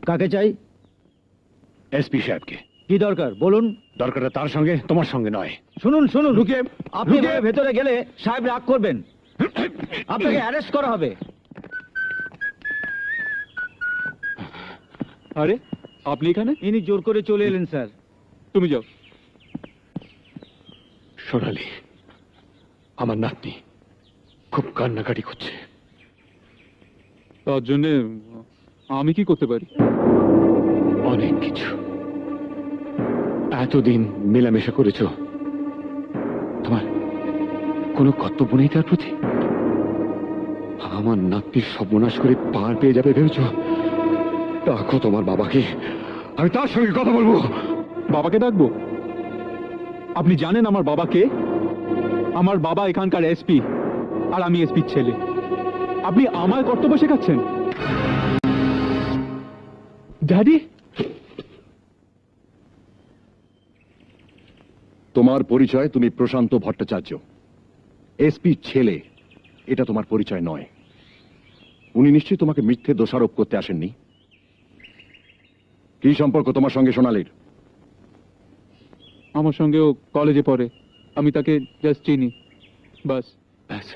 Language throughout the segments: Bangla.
কাকে চাই? এসপি সাহেবকে। কি দরকার বলুন? দরকারটা তার সঙ্গে, তোমার সঙ্গে নয়। শুনুন শুনুন, ঢুকে আপনি ভেতরে গেলে সাহেব রাগ করবেন, আপনাকে অ্যারেস্ট করা হবে। আরে আপনি এখানে? ইনি জোর করে চলে এলেন স্যার। তুমি যাও। সোনালি, আমার নাতনি খুব কান্নাকাটি করছে। তার জন্য আমি কি করতে পারি? অনেক কিছু। এতদিন মেলামেশা করেছো, তোমার কোনো কর্তব্য নেই তার প্রতি? আমার নাতনির সর্বনাশ করে পার পেয়ে যাবে ভেবেছো? ডাকো তোমার বাবাকে, আমি তার সঙ্গে কথা বলবো। বাবাকে ডাকবো? আপনি জানেন আমার বাবাকে? আমার বাবা এখানকার এসপি, আর আমি এসপির ছেলে। আপনি আমার কর্তব্য শেখাচ্ছেন? ড্যাডি, তোমার পরিচয় তুমি প্রশান্ত ভট্টাচার্য, এসপির ছেলে, এটা তোমার পরিচয় নয়। উনি নিশ্চয়ই তোমাকে মিথ্যে দোষারোপ করতে আসেননি। কি সম্পর্ক তোমার সঙ্গে সোনালীর? আমার সঙ্গেও কলেজে পড়ে, আমি তাকে জাস্ট চিনি, বাস। ব্যাস,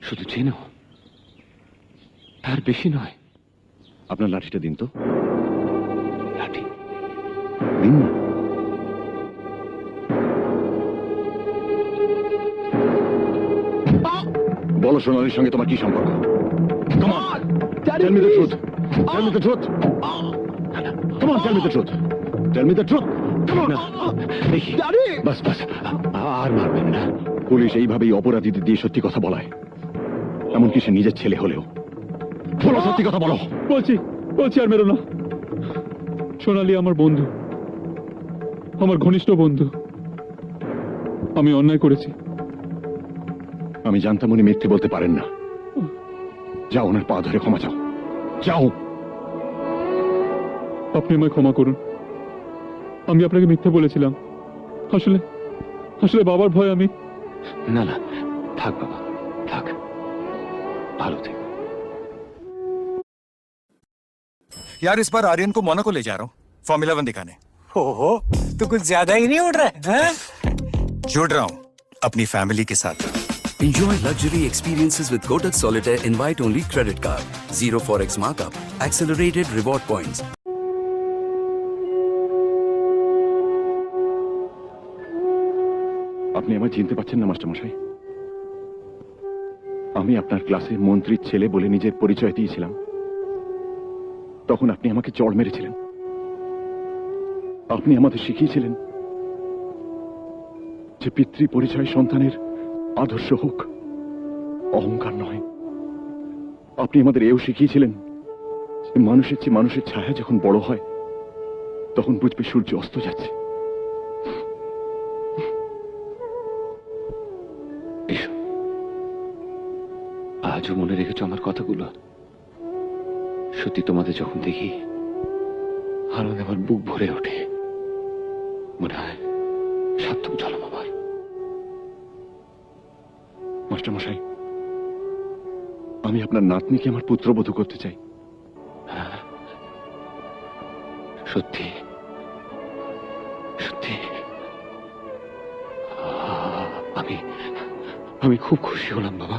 শুধু চেনো, তার বেশি নয়। আপনার লাঠিটা দিন তো। লাঠি দিন না। বলো সোনালীর সঙ্গে তোমার কি সম্পর্ক? Come on, tell me the truth. Tell me the truth. Come on, tell me the truth. Tell me the truth. Come on. দেখি, বাস বাস, আর মারবেন না। পুলিশ এইভাবেই অপরাধীদের দিয়ে সত্যি কথা বলায়, এমনকি সে নিজের ছেলে হলেও। বলো, সত্যি কথা বলো। বলছি বলছি, আর মেরো না। সোনালী আমার বন্ধু, আমার ঘনিষ্ঠ বন্ধু। আমি অন্যায় করেছি। আমি জানতাম উনি মিথ্যে বলতে পারেন না। যাও, ওনার পা ধরে ক্ষমা চাও। যাও। আপনি আমায় ক্ষমা করুন, আমি আপনাকে মিথ্যে বলেছিলাম। আসলে আসলে বাবার ভয় আমি। না না, থাক বাবা, থাক, ভালো থেকো। यार इस बार आर्यन को मोनाको ले जा रहा हूँ फॉर्मूला 1 दिखाने। ओहो, तो कुछ ज्यादा ही नहीं उड़ रहा है? जुड़ रहा हूँ अपनी फैमिली के साथ। Enjoy luxury experiences with Kotak Solitaire invite-only credit card. 0 forex markup. Accelerated reward points. আপনি আমায় চিনতে পারছেন না মাস্টারমশাই? আমি আপনার ক্লাসে মন্ত্রীর ছেলে বলে নিজের পরিচয় দিয়েছিলাম। তখন আপনি আমাকে চড় মেরেছিলেন। আপনি আমাদের শিখিয়েছিলেন যে পিতৃ পরিচয় সন্তানের আদর্শ হোক, অহংকার নয়। আপনি আমাদের এও শিখিয়েছিলেন যে মানুষের চেয়ে মানুষের ছায়া যখন বড় হয়, তখন বুঝবে সূর্য অস্ত যাচ্ছে। এসো, আজও মনে রেখেছো আমার কথাগুলো? সত্যি তোমাদের যখন দেখি, আনন্দে আমার বুক ভরে ওঠে। মনে হয় সার্থক জন্ম আমার। মাস্টারমশাই, আমি আপনার নাতনিকে আমার পুত্রবধূ করতে চাই। সত্যি সত্যি, আমি আমি খুব খুশি হলাম বাবা।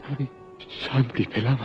আমি শান্তি পেলাম।